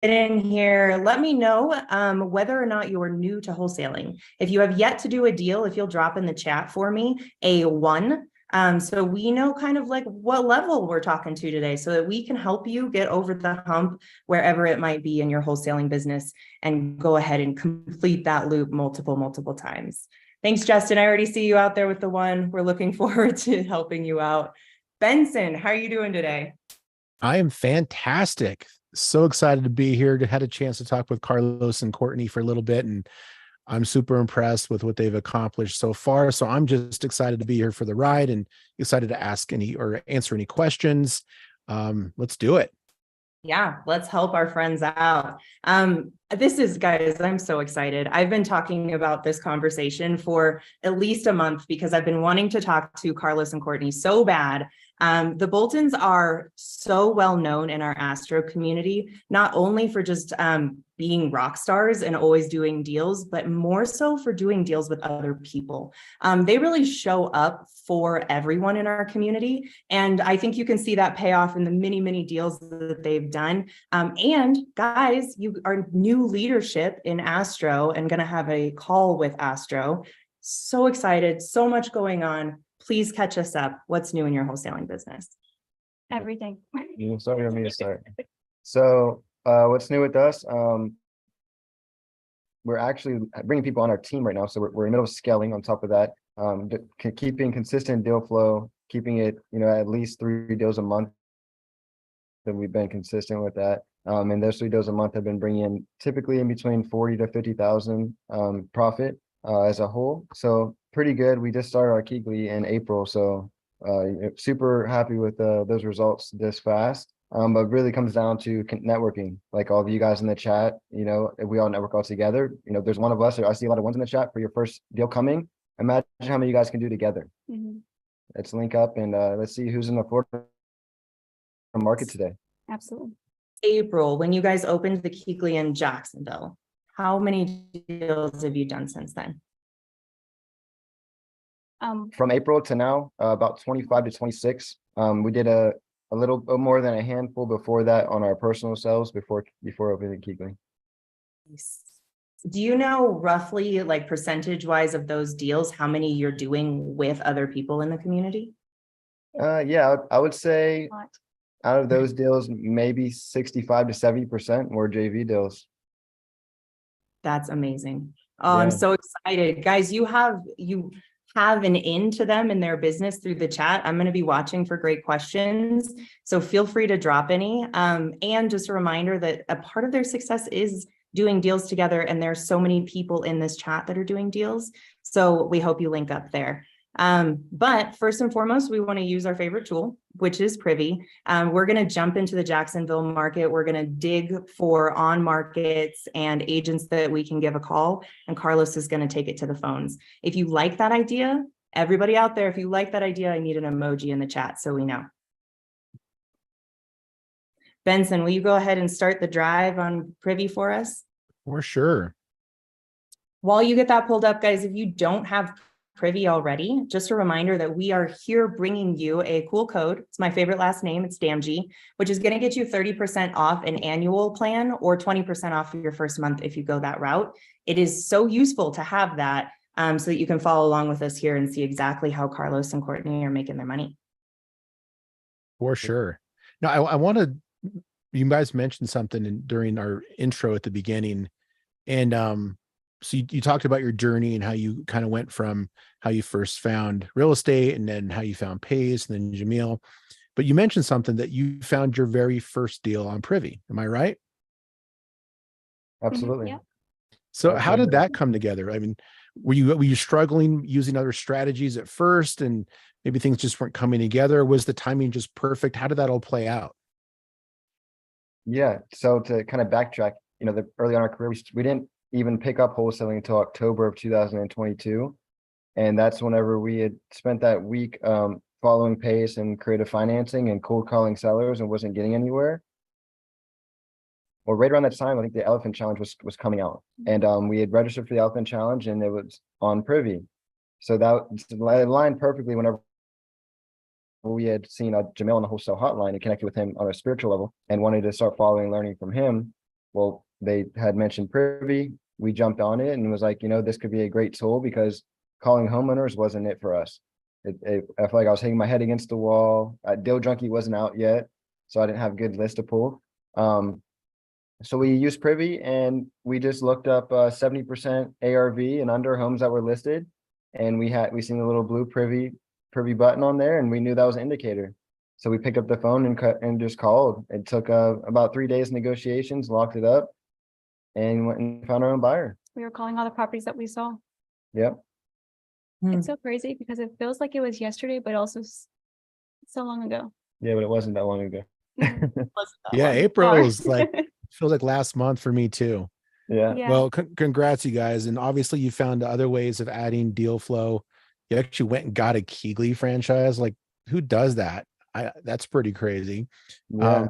in here, let me know whether or not you're new to wholesaling. If you have yet to do a deal, if you'll drop in the chat for me a 1, so we know kind of like what level we're talking to today so that we can help you get over the hump wherever it might be in your wholesaling business and go ahead and complete that loop multiple times. Thanks, Justin. I already see you out there with the 1. We're looking forward to helping you out. Benson, how are you doing today? I am fantastic. So excited to be here. To had a chance to talk with Carlos and Courtney for a little bit, and I'm super impressed with what they've accomplished so far. So I'm just excited to be here for the ride and excited to ask any or answer any questions. Let's do it. Yeah, let's help our friends out. This is, guys, I'm so excited. I've been talking about this conversation for at least a month because I've been wanting to talk to Carlos and Courtney so bad. The Boltons are so well known in our Astro community, not only for just being rock stars and always doing deals, but more so for doing deals with other people. They really show up for everyone in our community. And I think you can see that pay off in the many deals that they've done. And guys, you are new leadership in Astro and going to have a call with Astro. So excited, so much going on. Please catch us up. What's new in your wholesaling business? Everything. You sorry for me to start. So what's new with us? We're actually bringing people on our team right now. So we're in the middle of scaling on top of that. Keeping consistent deal flow, keeping it, at least 3 deals a month. That we've been consistent with that. And those 3 deals a month have been bringing in typically in between 40 to 50,000 profit as a whole. So pretty good. We just started our Keekly in April. So super happy with those results this fast. But really comes down to networking, like all of you guys in the chat, if we all network all together, there's one of us, or I see a lot of ones in the chat for your first deal coming. Imagine how many you guys can do together. Let's link up and let's see who's in the Florida market today. Absolutely. April, when you guys opened the Keekly in Jacksonville, how many deals have you done since then? From April to now, about 25 to 26. We did a little more than a handful before that on our personal sales before opening Keekly. Do you know roughly, like percentage wise of those deals, how many you're doing with other people in the community? Yeah, I would say out of those deals, maybe 65 to 70% were JV deals. That's amazing. Oh, Yeah. I'm so excited. Guys, you have an in to them in their business through the chat. I'm going to be watching for great questions. So feel free to drop any. And just a reminder that a part of their success is doing deals together. And there's so many people in this chat that are doing deals. So we hope you link up there. But first and foremost, we want to use our favorite tool, which is Privy. We're going to jump into the Jacksonville market. We're going to dig for on markets and agents that we can give a call. And Carlos is going to take it to the phones. If you like that idea, everybody out there, if you like that idea, I need an emoji in the chat so we know. Benson, will you go ahead and start the drive on Privy for us? For sure. While you get that pulled up, guys, if you don't have Privy already, just a reminder that we are here bringing you a cool code. It's my favorite last name. It's DAMG, which is going to get you 30% off an annual plan or 20% off your first month if you go that route. It is so useful to have that so that you can follow along with us here and see exactly how Carlos and Courtney are making their money. For sure. Now, I want to, you guys mentioned something during our intro at the beginning, and so you talked about your journey and how you kind of went from how you first found real estate and then how you found Pace and then Jamil. But you mentioned something that you found your very first deal on Privy. Am I right? Absolutely. Yeah. So how did that come together? I mean, were you struggling using other strategies at first and maybe things just weren't coming together? Was the timing just perfect? How did that all play out? Yeah. So to kind of backtrack, early on in our career, we didn't even pick up wholesaling until October of 2022. And that's whenever we had spent that week following Pace and creative financing and cold calling sellers and wasn't getting anywhere. Well, right around that time, I think the Elephant Challenge was coming out, and we had registered for the Elephant Challenge, and it was on Privy. So that aligned perfectly whenever we had seen Jamil on the Wholesale hotline and connected with him on a spiritual level and wanted to start following and learning from him. Well, they had mentioned Privy. We jumped on it and was like, this could be a great tool because calling homeowners wasn't it for us. I felt like I was hitting my head against the wall. Deal Junkie wasn't out yet, so I didn't have a good list to pull. So we used Privy and we just looked up 70% ARV and under homes that were listed, and we seen the little blue Privy button on there, and we knew that was an indicator. So we picked up the phone and just called. It took about 3 days negotiations, locked it up, and went and found our own buyer. We were calling all the properties that we saw. Yep. It's so crazy because it feels like it was yesterday, but also so long ago. Yeah, but it wasn't that long ago. Yeah, April is like, feels like last month for me too. Yeah. Yeah. Well, congrats, you guys. And obviously you found other ways of adding deal flow. You actually went and got a Keegley franchise. Like, who does that? That's pretty crazy. Yeah.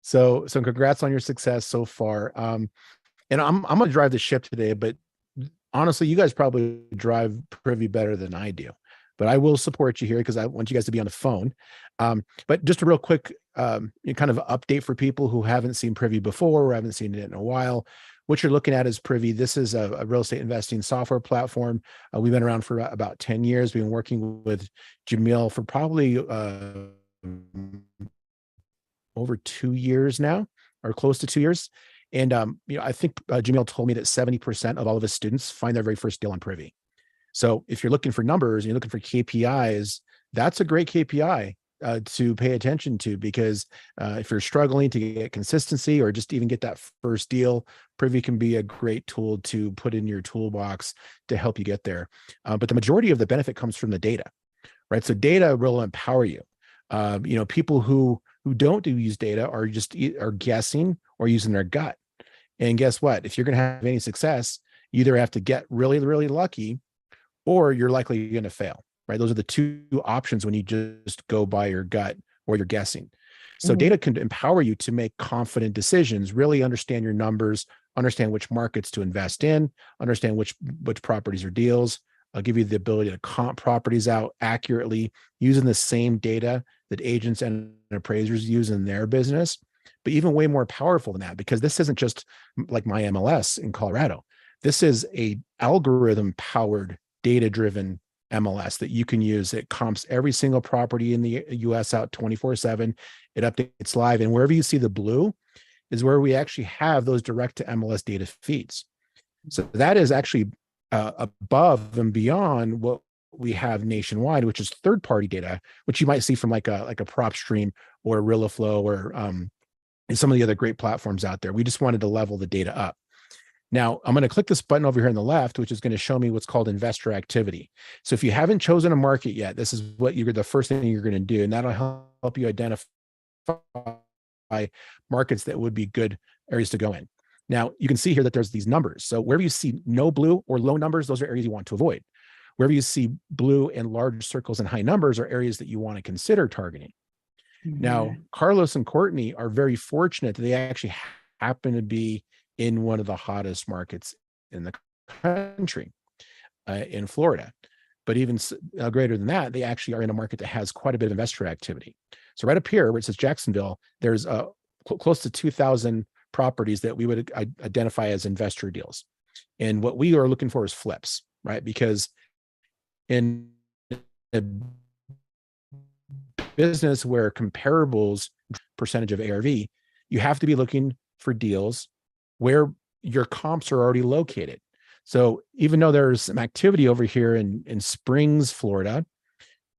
So congrats on your success so far. And I'm gonna drive the ship today, but honestly, you guys probably drive Privy better than I do. But I will support you here because I want you guys to be on the phone. But just a real quick kind of update for people who haven't seen Privy before or haven't seen it in a while. What you're looking at is Privy. This is a real estate investing software platform. We've been around for about 10 years. We've been working with Jamil for probably over 2 years now, or close to 2 years. And I think Jamil told me that 70% of all of his students find their very first deal on Privy. So if you're looking for numbers, you're looking for KPIs, that's a great KPI to pay attention to, because if you're struggling to get consistency or just even get that first deal, Privy can be a great tool to put in your toolbox to help you get there. But the majority of the benefit comes from the data, right? So data will empower you. People who don't use data are guessing or using their gut. And guess what? If you're going to have any success, you either have to get really, really lucky, or you're likely going to fail, right? Those are the two options when you just go by your gut or you're guessing. So data can empower you to make confident decisions, really understand your numbers, understand which markets to invest in, understand which properties or deals. I'll give you the ability to comp properties out accurately using the same data that agents and appraisers use in their business, but even way more powerful than that, because this isn't just like my MLS in Colorado. This is a algorithm powered, data-driven MLS that you can use. It comps every single property in the US out 24/7. It updates live. And wherever you see the blue is where we actually have those direct to MLS data feeds. So that is actually above and beyond what we have nationwide, which is third-party data, which you might see from like a PropStream or RealFlow or and some of the other great platforms out there. We just wanted to level the data up. Now, I'm going to click this button over here on the left, which is going to show me what's called investor activity. So if you haven't chosen a market yet, this is what the first thing you're going to do, and that'll help you identify markets that would be good areas to go in. Now, you can see here that there's these numbers. So wherever you see no blue or low numbers, those are areas you want to avoid. Wherever you see blue and large circles and high numbers are areas that you want to consider targeting. Now, Carlos and Courtney are very fortunate that they actually happen to be in one of the hottest markets in the country, in Florida. But even greater than that, they actually are in a market that has quite a bit of investor activity. So right up here where it says Jacksonville, there's close to 2,000 properties that we would identify as investor deals. And what we are looking for is flips, right? Because in a business where comparables percentage of ARV, you have to be looking for deals where your comps are already located. So even though there's some activity over here in Springs, Florida,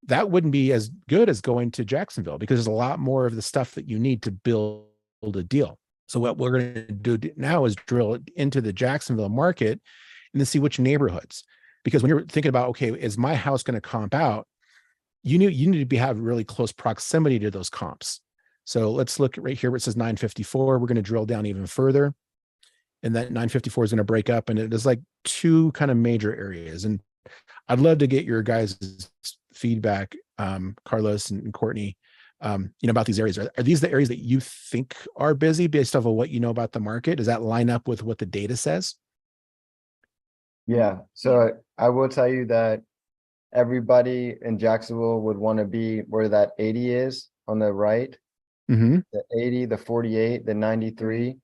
that wouldn't be as good as going to Jacksonville, because there's a lot more of the stuff that you need to build a deal. So what we're going to do now is drill into the Jacksonville market and then see which neighborhoods. Because when you're thinking about, okay, is my house going to comp out? You need to have really close proximity to those comps. So let's look right here where it says 954. We're going to drill down even further. And that 954 is going to break up, and it is like two kind of major areas. And I'd love to get your guys' feedback, Carlos and Courtney, about these areas. Are these the areas that you think are busy based off of what you know about the market? Does that line up with what the data says? Yeah. So I will tell you that everybody in Jacksonville would want to be where that 80 is on the right. Mm-hmm. The 80, the 48, the 93.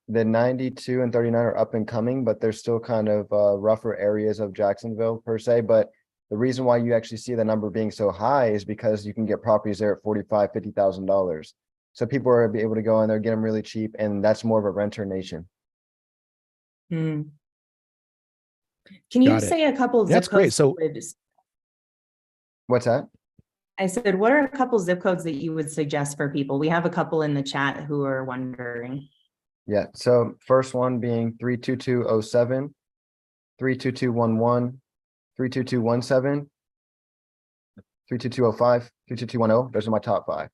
The 92 and 39 are up and coming, but they're still kind of rougher areas of Jacksonville per se. But the reason why you actually see the number being so high is because you can get properties there at $45,000, $50,000. So people are able to go in there, get them really cheap, and that's more of a renter nation. Hmm. Can you Got it. say a couple zip That's great. codes? So What's that? I said, what are a couple zip codes that you would suggest for people? We have a couple in the chat who are wondering. Yeah, so first one being 32207, 32211, 32217, 32205, 32210. Those are my top 5.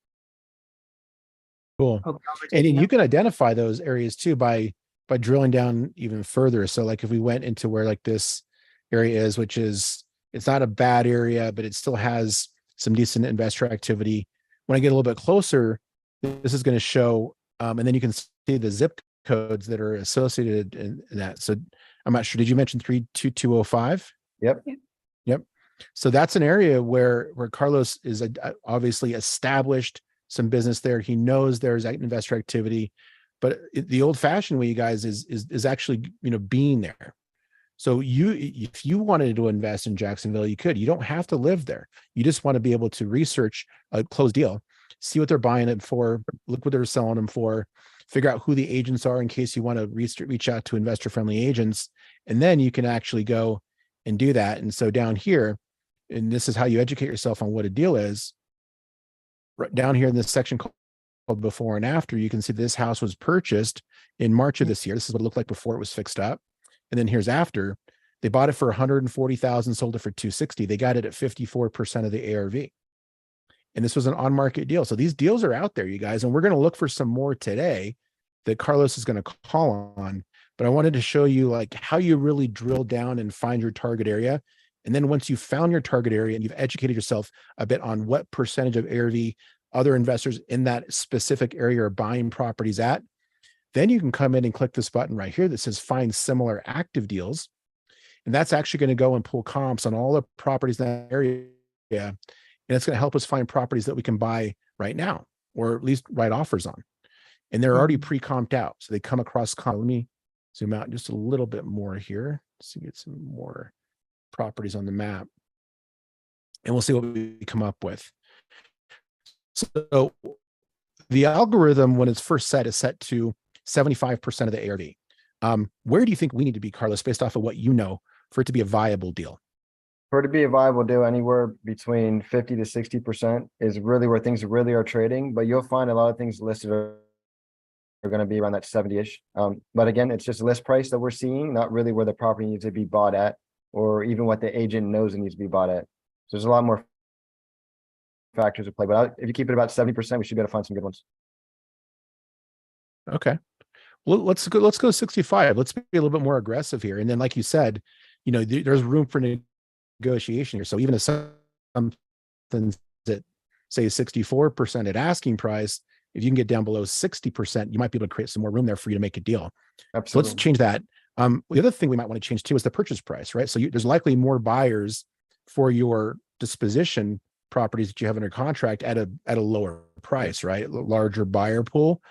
cool. Hope y'all are And taking you notes. can identify those areas too by drilling down even further. So like if we went into where like this area is, which is, it's not a bad area, but it still has some decent investor activity. When I get a little bit closer, this is going to show, and then you can see the zip codes that are associated in that. So I'm not sure, did you mention 32205? Yep. Yep. So that's an area where Carlos is obviously established some business there. He knows there's investor activity, but the old fashioned way, you guys, is actually, being there. So if you wanted to invest in Jacksonville, you could. You don't have to live there. You just want to be able to research a closed deal, see what they're buying it for, look what they're selling them for, figure out who the agents are in case you want to reach out to investor-friendly agents, and then you can actually go and do that. And so down here, and this is how you educate yourself on what a deal is, right down here in this section called before and after, you can see this house was purchased in March of this year. This is what it looked like before it was fixed up. And then here's after. They bought it for 140,000, sold it for 260. They got it at 54% of the ARV. And this was an on-market deal. So these deals are out there, you guys, and we're going to look for some more today that Carlos is going to call on. But I wanted to show you like how you really drill down and find your target area. And then once you've found your target area and you've educated yourself a bit on what percentage of ARV other investors in that specific area are buying properties at, then you can come in and click this button right here that says find similar active deals. And that's actually going to go and pull comps on all the properties in that area. And it's going to help us find properties that we can buy right now, or at least write offers on. And they're already pre-comped out. So they come across, let me zoom out just a little bit more here to get some more properties on the map. And we'll see what we come up with. So the algorithm, when it's first set, is set to 75% of the ARV. Where do you think we need to be, Carlos, based off of what you know, for it to be a viable deal? For it to be a viable deal, anywhere between 50 to 60% is really where things really are trading. But you'll find a lot of things listed are going to be around that 70-ish. But again, it's just list price that we're seeing, not really where the property needs to be bought at, or even what the agent knows it needs to be bought at. So there's a lot more factors at play. But if you keep it about 70%, we should be able to find some good ones. Okay. Well, let's go 65. Let's be a little bit more aggressive here. And then, like you said, there's room for negotiation here. So even if something's at say 64% at asking price, if you can get down below 60%, you might be able to create some more room there for you to make a deal. Absolutely. So let's change that. The other thing we might want to change too is the purchase price, right? So there's likely more buyers for your disposition properties that you have under contract at a lower price, right? Larger buyer pool.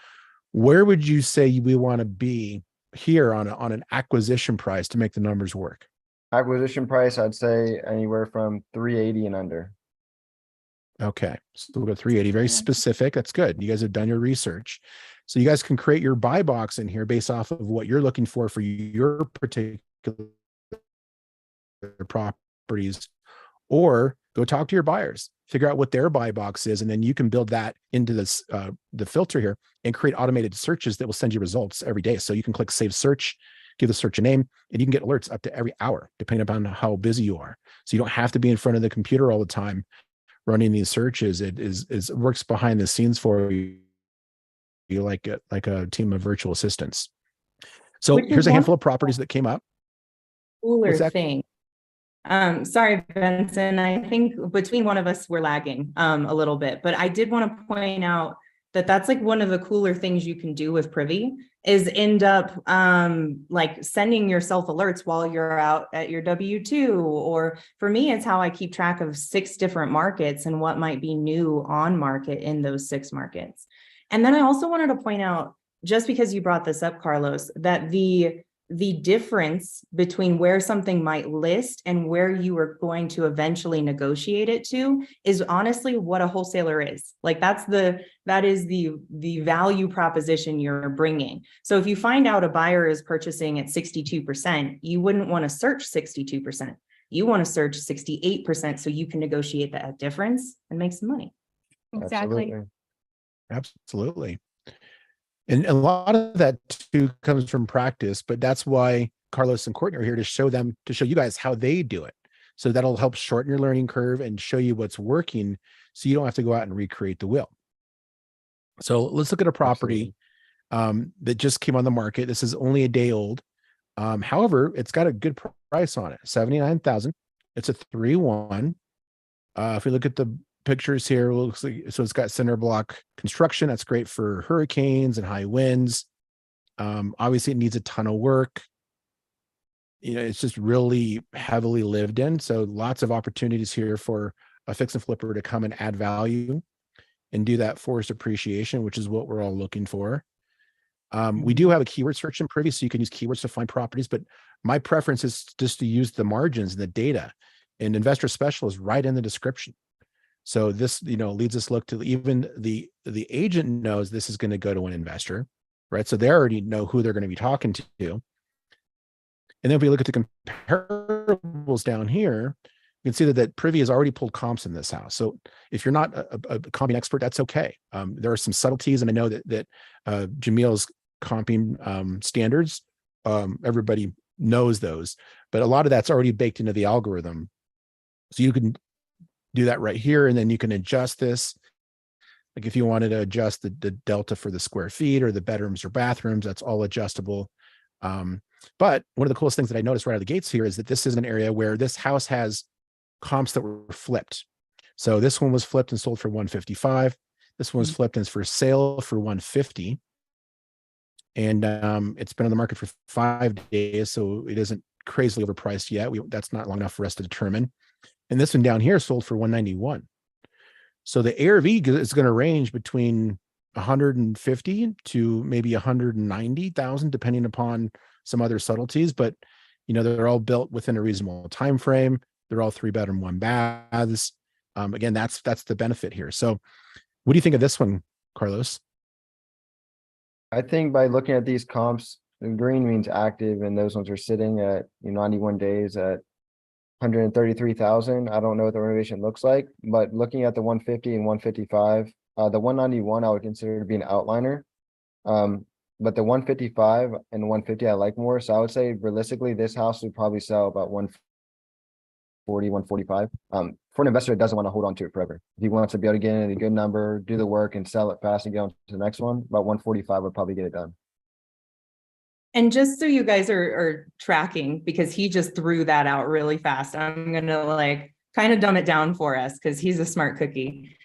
Where would you say we want to be here on an acquisition price to make the numbers work? Acquisition price, I'd say anywhere from 380 and under. Okay, so we'll go 380, very specific. That's good. You guys have done your research. So you guys can create your buy box in here based off of what you're looking for your particular properties, or go talk to your buyers, figure out what their buy box is, and then you can build that into this the filter here and create automated searches that will send you results every day. So you can click save search, give the search a name, and you can get alerts up to every hour, depending upon how busy you are. So you don't have to be in front of the computer all the time running these searches. It works behind the scenes for you like a team of virtual assistants. So here's a handful of properties that came up. Cooler thing. Sorry, Benson. I think between one of us, we're lagging a little bit, but I did want to point out that that's like one of the cooler things you can do with Privy is end up like sending yourself alerts while you're out at your W-2, or for me, it's how I keep track of 6 different markets and what might be new on market in those 6 markets. And then I also wanted to point out just because you brought this up, Carlos, that the difference between where something might list and where you are going to eventually negotiate it to is honestly what a wholesaler is. Like that is the value proposition you're bringing. So if you find out a buyer is purchasing at 62%, you wouldn't want to search 62%. You want to search 68% so you can negotiate that difference and make some money. Exactly. Absolutely. And a lot of that too comes from practice, but that's why Carlos and Courtney are here to show you guys how they do it. So that'll help shorten your learning curve and show you what's working so you don't have to go out and recreate the wheel. So let's look at a property that just came on the market. This is only a day old. However, it's got a good price on it, $79,000. It's a 3-1. If we look at the pictures here, it looks like, so it's got center block construction. That's great for hurricanes and high winds. Obviously it needs a ton of work. You know, it's just really heavily lived in. So lots of opportunities here for a fix and flipper to come and add value and do that forced appreciation, which is what we're all looking for. We do have a keyword search in Privy, so you can use keywords to find properties, but my preference is just to use the margins and the data, and Investor Special is right in the description. So this, leads us look to even the agent knows this is going to go to an investor, right? So they already know who they're going to be talking to. And then if we look at the comparables down here, you can see that Privy has already pulled comps in this house. So if you're not a comping expert, that's okay. There are some subtleties, and I know that Jamil's comping standards, everybody knows those, but a lot of that's already baked into the algorithm. So you can do that right here, and then you can adjust this. Like if you wanted to adjust the delta for the square feet or the bedrooms or bathrooms, that's all adjustable. But one of the coolest things that I noticed right out of the gates here is that this is an area where this house has comps that were flipped. So this one was flipped and sold for 155. This one was flipped and is for sale for 150. And it's been on the market for 5 days, so it isn't crazily overpriced yet. That's not long enough for us to determine. And this one down here sold for 191. So the ARV is going to range between 150 to maybe 190,000, depending upon some other subtleties. But they're all built within a reasonable time frame. They're all 3-bedroom, 1-baths. Again, that's the benefit here. So, what do you think of this one, Carlos? I think by looking at these comps, the green means active, and those ones are sitting at 91 days at 133,000. I don't know what the renovation looks like, but looking at the 150 and 155, the 191 I would consider to be an outliner. But the 155 and 150 I like more. So I would say realistically, this house would probably sell about 140, 145. For an investor that doesn't want to hold on to it forever. If he wants to be able to get in a good number, do the work and sell it fast and get on to the next one, about 145 would probably get it done. And just so you guys are tracking, because he just threw that out really fast, I'm going to kind of dumb it down for us because he's a smart cookie.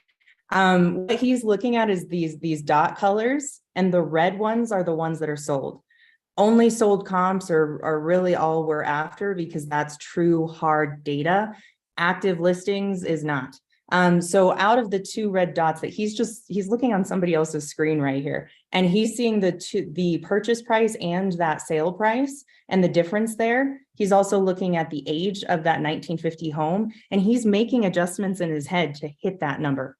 What he's looking at is these dot colors, and the red ones are the ones that are sold. Only sold comps are really all we're after, because that's true hard data. Active listings is not. So out of the 2 red dots that he's looking on somebody else's screen right here, and he's seeing the purchase price and that sale price and the difference there. He's also looking at the age of that 1950 home, and he's making adjustments in his head to hit that number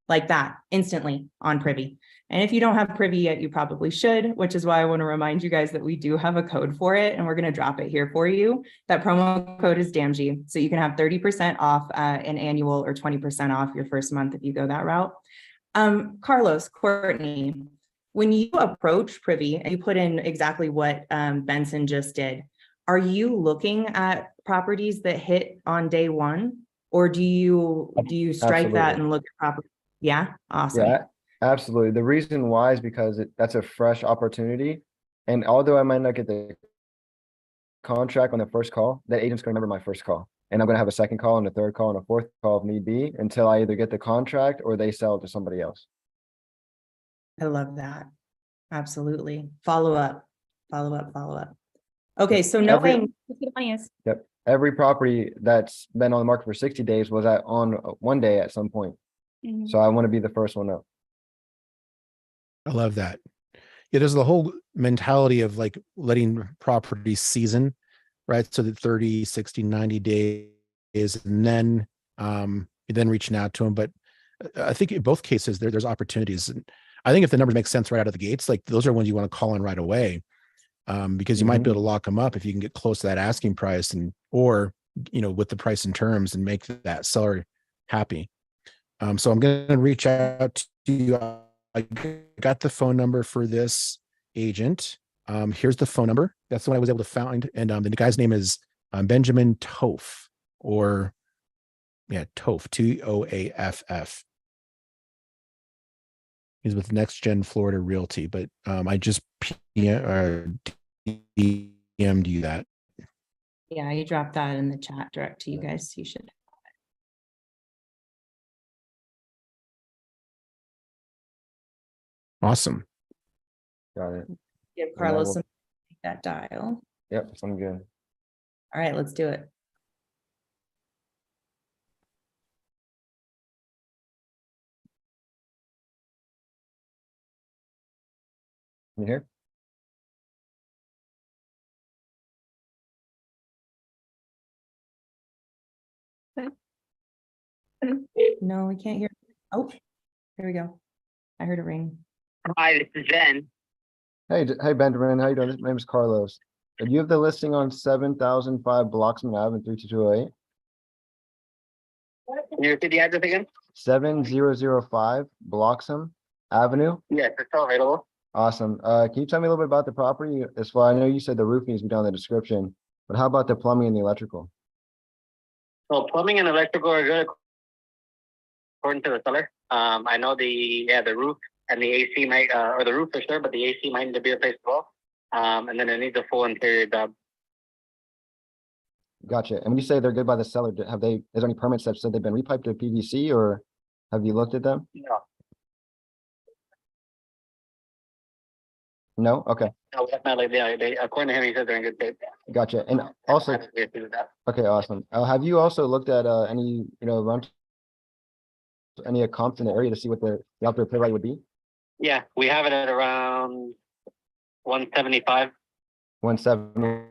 like that instantly on Privy. And if you don't have Privy yet, you probably should, which is why I want to remind you guys that we do have a code for it, and we're going to drop it here for you. That promo code is DAMG. So you can have 30% off an annual or 20% off your first month if you go that route. Carlos, Courtney, when you approach Privy and you put in exactly what Benson just did, are you looking at properties that hit on day one, or do you strike that and look at properties? Yeah, awesome. Yeah, absolutely. The reason why is because that's a fresh opportunity. And although I might not get the contract on the first call, the agent's going to remember my first call. And I'm going to have a second call and a third call and a fourth call if need be, until I either get the contract or they sell it to somebody else. I love that. Absolutely. Follow up. Okay, so knowing Yep. Every property that's been on the market for 60 days was on 1 day at some point. So I want to be the first one up. I love that. Yeah, there's the whole mentality of like letting properties season, right? So that 30, 60, 90 days, and then reaching out to them. But I think in both cases there's opportunities. And I think if the numbers make sense right out of the gates, like those are ones you want to call in right away. Because you might be able to lock them up if you can get close to that asking price or with the price and terms and make that seller happy. So I'm going to reach out to you. I got the phone number for this agent. Here's the phone number. That's the one I was able to find. And the guy's name is Benjamin Toaf, or Toaf, Toaff. He's with Next Gen Florida Realty, but I just DM'd you that. Yeah, you dropped that in the chat direct to you guys. You should. Awesome. Got it. Give And I Carlos will- some that dial. Yep, I'm good. All right, let's do it. You here? No, we can't hear. Oh, here we go. I heard a ring. Hi, this is Ben. Hey Benjamin, how you doing? My name is Carlos. Do you have the listing on 7005 Bloxman Ave in 32208? Can you repeat the address again? 7005 Bloxham Avenue. Yes, it's still available. Awesome. Can you tell me a little bit about the property as far? I know you said the roof needs to be down in the description, but how about the plumbing and the electrical? So plumbing and electrical are good according to the seller. I know the roof and the AC might, or the roof for sure, but the AC might need to be replaced as well. And then it needs a full interior job. Gotcha. And when you say they're good by the seller, is there any permits that said they've been repiped to PVC, or have you looked at them? No, No? Okay. no, definitely. They according to him, he said they're in good shape. Gotcha. And also, I agree with that. okay, awesome. Have you also looked at any, any comps in the area to see what the outdoor play rate would be? Yeah, we have it at around 175. 170. Around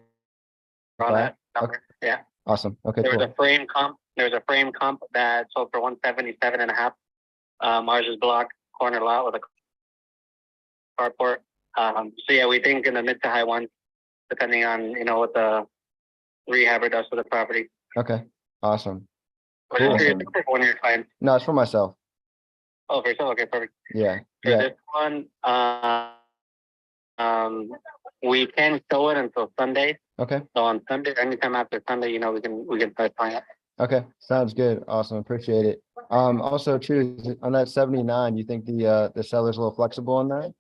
Right. that number. Yeah. Awesome. Okay, There was cool. a frame comp. There was a frame comp that sold for 177.5. Ours is block corner lot with a carport. So yeah, we think in the mid to high ones, depending on what the rehabber does to the property. Okay, awesome. But Cool. it's for 1 year time. No, it's for myself. Oh, for yourself? Okay, perfect. Yeah, For yeah. this one, we can show it until Sunday. Okay, So on Sunday, anytime after Sunday, we can start playing it. okay, sounds good. Awesome, appreciate it. Also too, on that 79, you think the seller's a little flexible on that?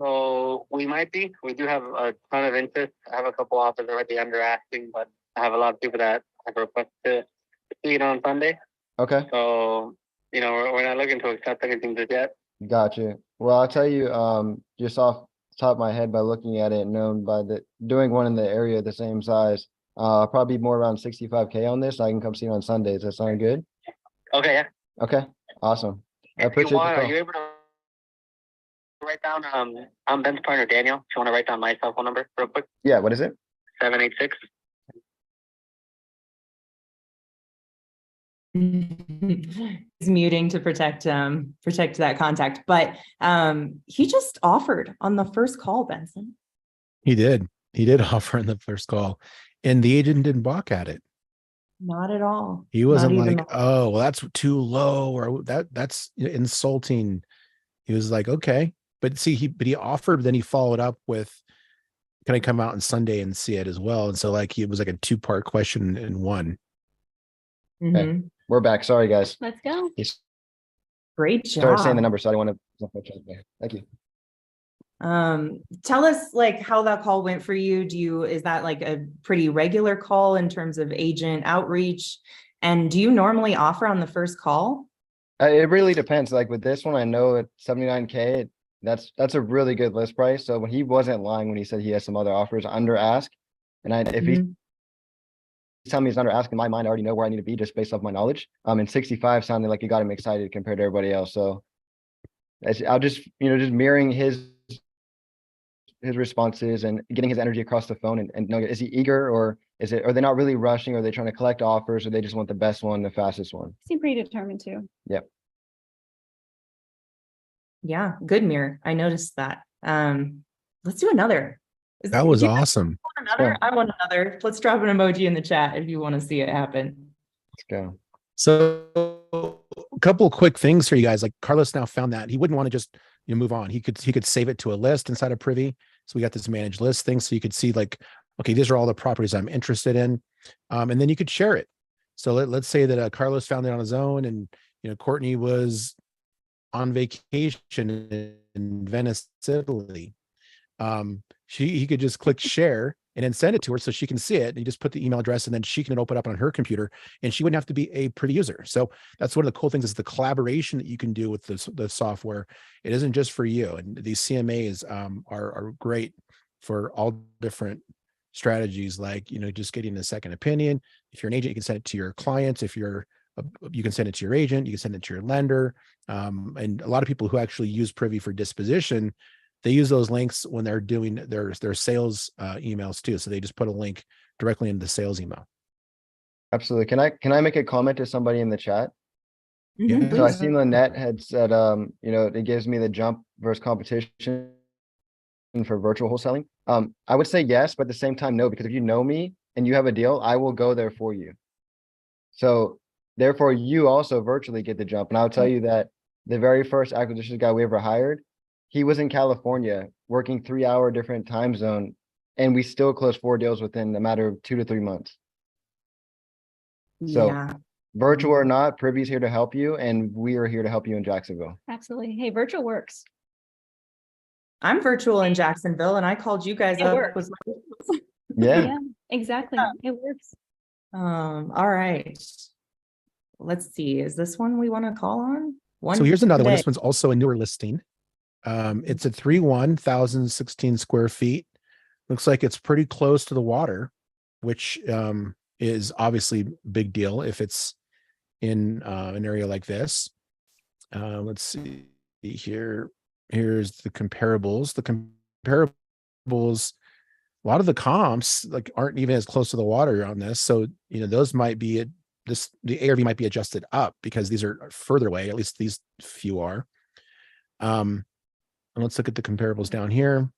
So we might be. We do have a ton of interest. I have a couple offers already under asking, but I have a lot of people that have requested to see it on Sunday. Okay, So, we're not looking to accept anything just yet. gotcha. Well, I'll tell you, just off the top of my head by looking at it and known by doing one in the area the same size, probably more around 65K on this. I can come see it on Sunday. Does that sound good? Okay, yeah. Okay, awesome. I If you appreciate the want, are call. you able to write down, I'm Ben's partner, Daniel. If you want to write down my cell phone number real quick, Yeah, what is it? 786. He's muting to protect that contact, but he just offered on the first call, Benson. He did offer in the first call, and the agent didn't balk at it. Not at all. He wasn't Not even like, oh, well, that's too low, or that's insulting. He was like, okay, but see, he offered, but then he followed up with, can I come out on Sunday and see it as well? And so like, it was like a 2-part question in one. Mhm. We're back. Sorry, guys. Let's go. Great Started saying the job. number, so I don't want to. Thank you. Tell us like how that call went for you. Is that like a pretty regular call in terms of agent outreach? And do you normally offer on the first call? It really depends. Like with this one, I know at 79K, that's a really good list price. So when he wasn't lying when he said he has some other offers under ask, and if he's Mhm. telling me he's under ask, in my mind, I already know where I need to be just based off my knowledge. And 65 sounded like you got him excited compared to everybody else. So I'll just mirroring his his response is and getting his energy across the phone and know, is he eager or are they not really rushing? Or are they trying to collect offers or they just want the best one, the fastest one? Seem pretty determined too. Yeah, good mirror. I noticed that. Let's do another. That was do you guys awesome. want another? Yeah. I want another. Let's drop an emoji in the chat if you want to see it happen. Let's go. So a couple of quick things for you guys. Like Carlos now found that he wouldn't want to just move on. He could save it to a list inside of Privy. So we got this managed list thing. So you could see like, okay, these are all the properties I'm interested in. And then you could share it. So let's say that Carlos found it on his own and, Courtney was on vacation in Venice, Italy. He could just click share and then send it to her so she can see it. And you just put the email address and then she can open it up on her computer and she wouldn't have to be a Privy user. So that's one of the cool things is the collaboration that you can do with the software. It isn't just for you. And these CMAs are great for all different strategies, like, just getting a second opinion. If you're an agent, you can send it to your clients. If you can send it to your agent, you can send it to your lender. And a lot of people who actually use Privy for disposition, they use those links when they're doing their sales emails too. So they just put a link directly into the sales email. Absolutely. Can I make a comment to somebody in the chat? Mhm, So I please. seen Lynette had said, it gives me the jump versus competition for virtual wholesaling. I would say yes, but at the same time, no, because if you know me and you have a deal, I will go there for you. So therefore you also virtually get the jump. And I'll tell you that the very first acquisition guy we ever hired, he was in California working 3-hour different time zone. And we still closed 4 deals within a matter of 2 to 3 months. So Yeah. virtual or not, Privy's here to help you. And we are here to help you in Jacksonville. Absolutely. Hey, virtual works. I'm virtual in Jacksonville and I called you guys It up. works. Yeah. Exactly. It works. All right. Let's see. Is this one we want to call on? So here's another one. today. This one's also a newer listing. It's a 1,016 square feet. Looks like it's pretty close to the water, which is obviously a big deal if it's in an area like this. Let's see here. Here's the comparables. The comparables, a lot of the comps like aren't even as close to the water on this. So, those might be the ARV might be adjusted up because these are further away. At least these few are. And let's look at the comparables down here.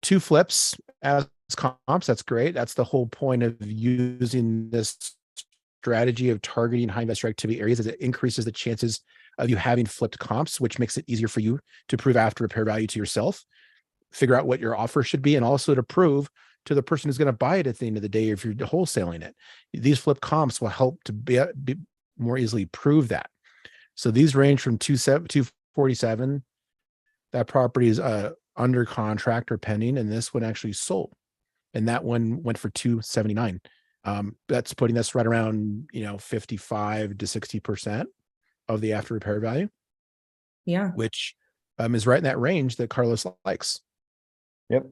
2 flips as comps. That's great. That's the whole point of using this strategy of targeting high investor activity areas, is it increases the chances of you having flipped comps, which makes it easier for you to prove after repair value to yourself, figure out what your offer should be, and also to prove to the person who's going to buy it at the end of the day if you're wholesaling it. These flip comps will help to be more easily prove that. So these range from 247. That property is under contract or pending, and this one actually sold, and that one went for 279. That's putting us right around 55 to 60% of the after repair value. Yeah. Which is right in that range that Carlos likes. Yep.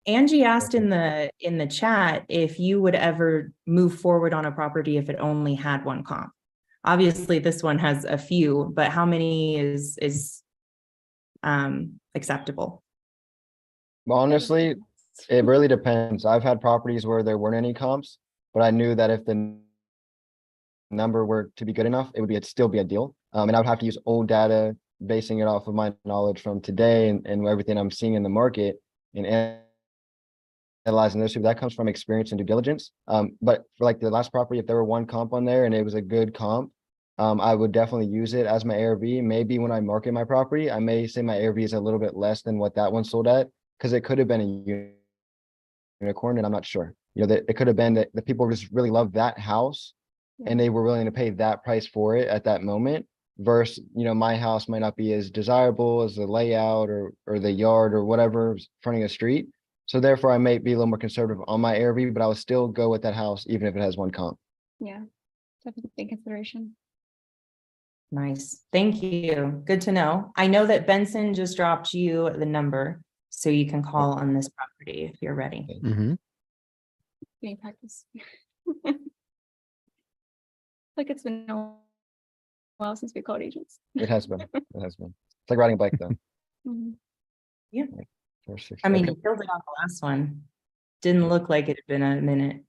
Angie asked in the chat if you would ever move forward on a property if it only had one comp. Obviously, this one has a few, but how many is acceptable? Well, honestly, it really depends. I've had properties where there weren't any comps, but I knew that if the number were to be good enough, it'd still be a deal. And I would have to use old data, basing it off of my knowledge from today and everything I'm seeing in the market and analyzing those two. That comes from experience and due diligence. But for like the last property, if there were one comp on there and it was a good comp, I would definitely use it as my ARV. Maybe when I market my property, I may say my ARV is a little bit less than what that one sold at, because it could have been a unicorn, and I'm not sure. That it could have been that the people just really love that house and they were willing to pay that price for it at that moment, versus, my house might not be as desirable as the layout or the yard or whatever fronting a street. So therefore I may be a little more conservative on my ARV, but I will still go with that house even if it has one comp. Yeah. Definitely take consideration. Nice. Thank you. Good to know. I know that Benson just dropped you the number, so you can call on this property if you're ready. Mm-hmm. Getting practice. Like it's been a while since we called agents. It has been. It has been. It's like riding a bike though. Mhm. Yeah. I mean, Okay. you killed it on the last one. Didn't look like it had been a minute.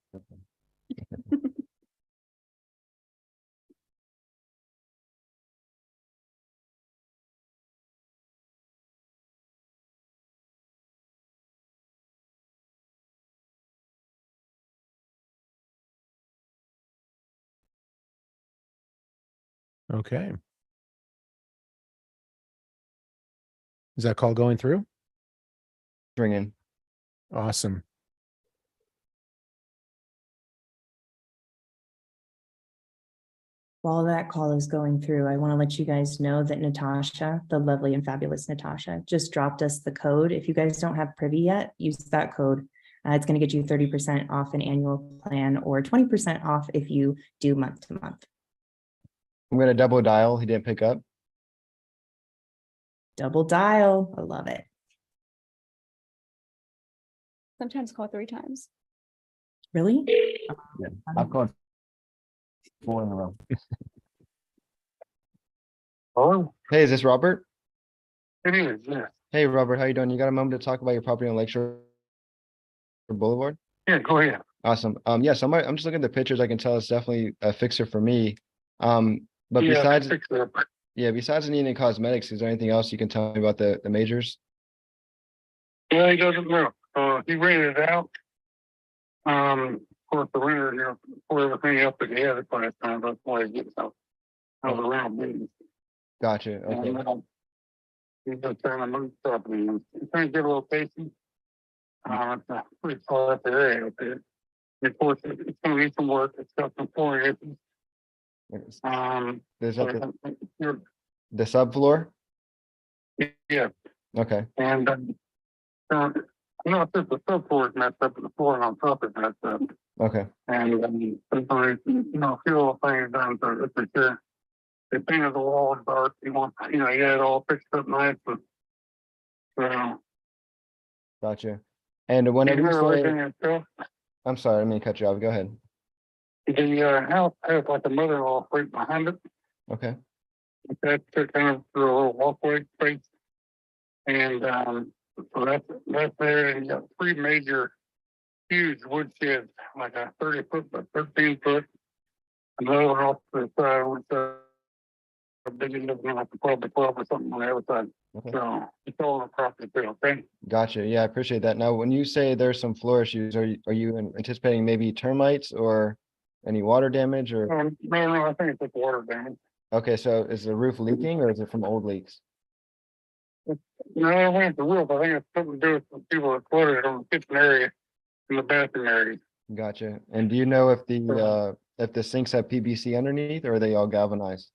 Okay. Is that call going through? Ringing. Awesome. While that call is going through, I want to let you guys know that Natasha, the lovely and fabulous Natasha, just dropped us the code. If you guys don't have Privy yet, use that code. It's going to get you 30% off an annual plan or 20% off if you do month to month. I'm gonna double dial. He didn't pick up. Double dial. I love it. Sometimes call 3 times. Really? Yeah, I've called 4 in a row. Oh, Hey, is this Robert? it is, yeah. Hey, Robert, how you doing? You got a moment to talk about your property on Lakeshore Boulevard? Yeah, go ahead. Awesome. Yeah, so I'm just looking at the pictures. I can tell it's definitely a fixer for me. But Yeah, besides, fix it up. besides needing cosmetics, is there anything else you can tell me about the majors? Yeah, he doesn't know. He rented it out. Of course, the renter, for everything else that he had at last time, that's why he gets out. Out of around business. Gotcha. Okay. And, he's just trying to move property. He's trying to get a location. It's a pretty far up the area up there. And of course, it's gonna need some work. It's got some flooring issues. Is that So, the subfloor? yeah, Okay. and not just the subfloor is messed up, but the flooring on top is messed up. Okay. And a few little things done to for sure. They painted the walls dark. You had it all fixed up nice, but Gotcha. And whenever you you never lived say, in yourself. I'm sorry, I mean to cut you off. Go ahead. The house has like a mother-in-law right behind it. Okay. That's kind of through a little walkway space. And so that's there. And you got 3 major, huge wood sheds, like a 30-foot by 13-foot. Another one off to the side, which big enough like a 12 by 12 or something on the other side. Okay. So it's all on the property too, okay? Gotcha. Yeah, I appreciate that. Now, when you say there's some floor issues, are you anticipating maybe termites or any water damage or? No, I think it's just water damage. Okay, so is the roof leaking or is it from old leaks? No, I went the roof. I think it's something to do with some people that flooded on the kitchen area and the bathroom area. Gotcha. And do you know if the sinks have PVC underneath or are they all galvanized?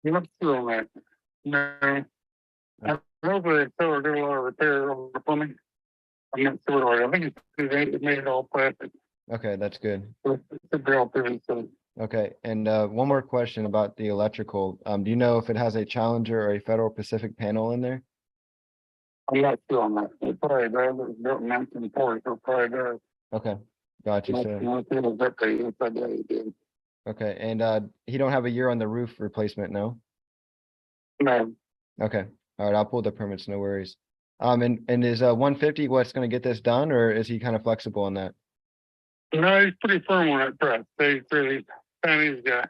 I'm not sure on that. No. I know they still do a lot of repair on the plumbing. I'm not sure. I think it's made it all plastic. Okay, that's good. So it's a all PVC. Okay, and one more question about the electrical. Do you know if it has a Challenger or a Federal Pacific panel in there? I'm not sure on that. It probably does. It was built in 1940, so it probably does. Okay, gotcha. Okay, and he don't have a year on the roof replacement, no? No, Okay, all right, I'll pull the permits, no worries. And is 150 what's gonna get this done, or is he kind of flexible on that? no, he's pretty firm on that price. He's really Chinese guy.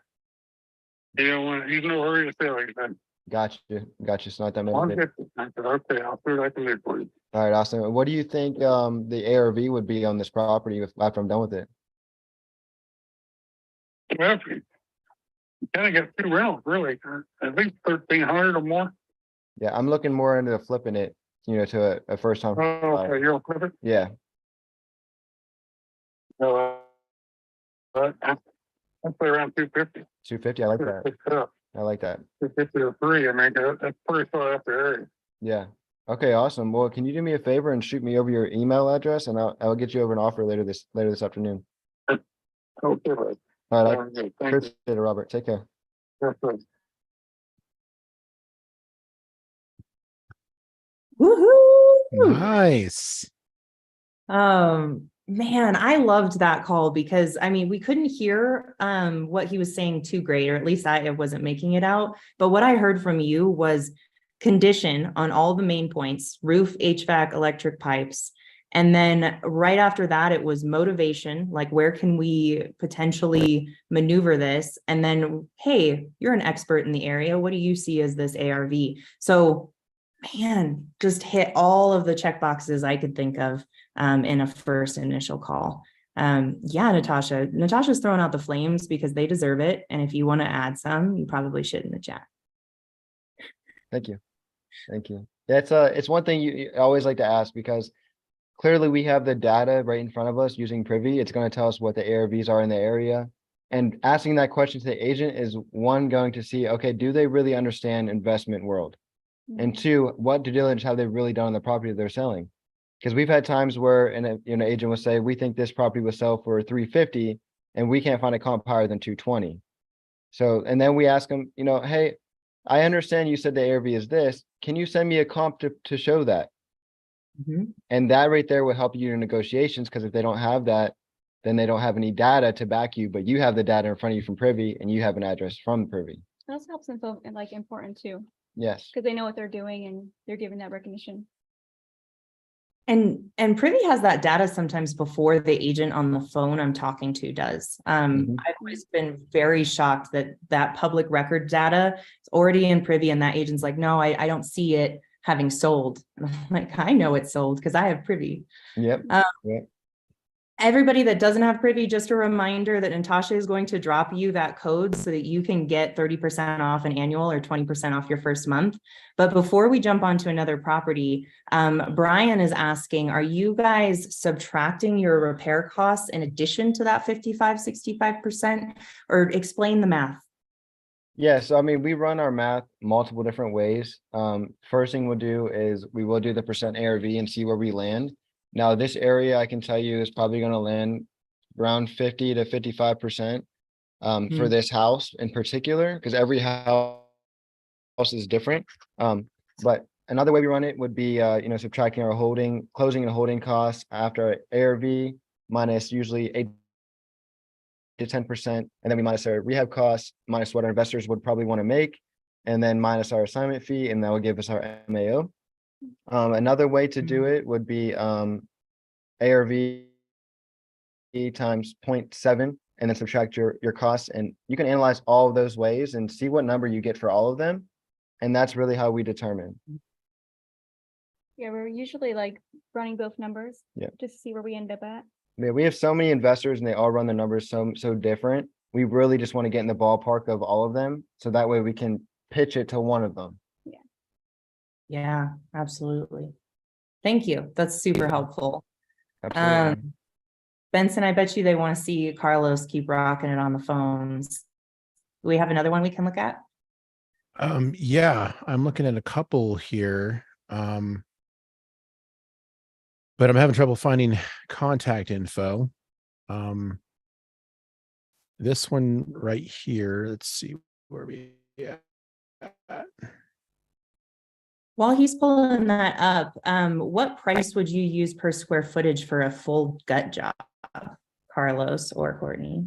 He's no hurry to sell anything. Gotcha, it's not that many. Okay, I'll see what I can do for you. All right, awesome. What do you think the ARV would be on this property after I'm done with it? Well, you kind of got 2 rounds, really. At least 1,300 or more. Yeah, I'm looking more into flipping it, to a first time. Oh, okay, you'll flip it? Yeah, I'd say around 250. 250, I like that. Pick it up. I like that. 250 or 3. I mean, that's pretty far out the area. Yeah. Okay, awesome. Well, can you do me a favor and shoot me over your email address and I'll get you over an offer later this afternoon. Okay, right. All right, I Very good. Thank appreciate it, Robert. Take care. you. Yes, sir. Woohoo! Nice. Man, I loved that call because I mean, we couldn't hear what he was saying too great, or at least I wasn't making it out. But what I heard from you was condition on all the main points, roof, HVAC, electric pipes. And then right after that, it was motivation, like where can we potentially maneuver this? And then, hey, you're an expert in the area. What do you see as this ARV? So, man, just hit all of the check boxes I could think of in a first initial call. Yeah, Natasha's throwing out the flames because they deserve it. And if you want to add some, you probably should in the chat. Thank you. Thank you. That's it's one thing you always like to ask, because clearly we have the data right in front of us using Privy. It's going to tell us what the ARVs are in the area. And asking that question to the agent is one, going to see, okay, do they really understand investment world? And two, what due diligence have they really done on the property they're selling? Because we've had times where an agent will say, we think this property will sell for 350 and we can't find a comp higher than 220. So, and then we ask them, hey, I understand you said the ARV is this. Can you send me a comp to show that? Mhm. And that right there will help you in negotiations, because if they don't have that, then they don't have any data to back you, but you have the data in front of you from Privy and you have an address from Privy. It also helps them feel like important too, Yes. because they know what they're doing and they're giving that recognition. And Privy has that data sometimes before the agent on the phone I'm talking to does. Mhm. I've always been very shocked that public record data is already in Privy and that agent's like, no, I don't see it having sold. And I'm like, I know it's sold because I have Privy. Yep. Yep. Everybody that doesn't have Privy, just a reminder that Natasha is going to drop you that code so that you can get 30% off an annual or 20% off your first month. But before we jump onto another property, Brian is asking, are you guys subtracting your repair costs in addition to that 65% or explain the math? Yeah, so I mean, we run our math multiple different ways. First thing we'll do is we will do the percent ARV and see where we land. Now, this area I can tell you is probably going to land around 50 to 55% for this house in particular, because every house is different. But another way we run it would be subtracting our closing and holding costs after ARV minus usually 8 to 10%, and then we minus our rehab costs, minus what our investors would probably want to make, and then minus our assignment fee, and that will give us our MAO. Another way to do it would be ARV times 0.7, and then subtract your costs, and you can analyze all of those ways and see what number you get for all of them, and that's really how we determine. Yeah, we're usually like running both numbers. Yeah. Just to see where we end up at. Yeah, we have so many investors and they all run the numbers so different. We really just want to get in the ballpark of all of them, so that way we can pitch it to one of them. Yeah, absolutely. Thank you. That's super helpful. Absolutely. Benson, I bet you they want to see Carlos keep rocking it on the phones. Do we have another one we can look at? Yeah, I'm looking at a couple here. But I'm having trouble finding contact info. This one right here, let's see where we at. While he's pulling that up, what price would you use per square footage for a full gut job, Carlos or Courtney?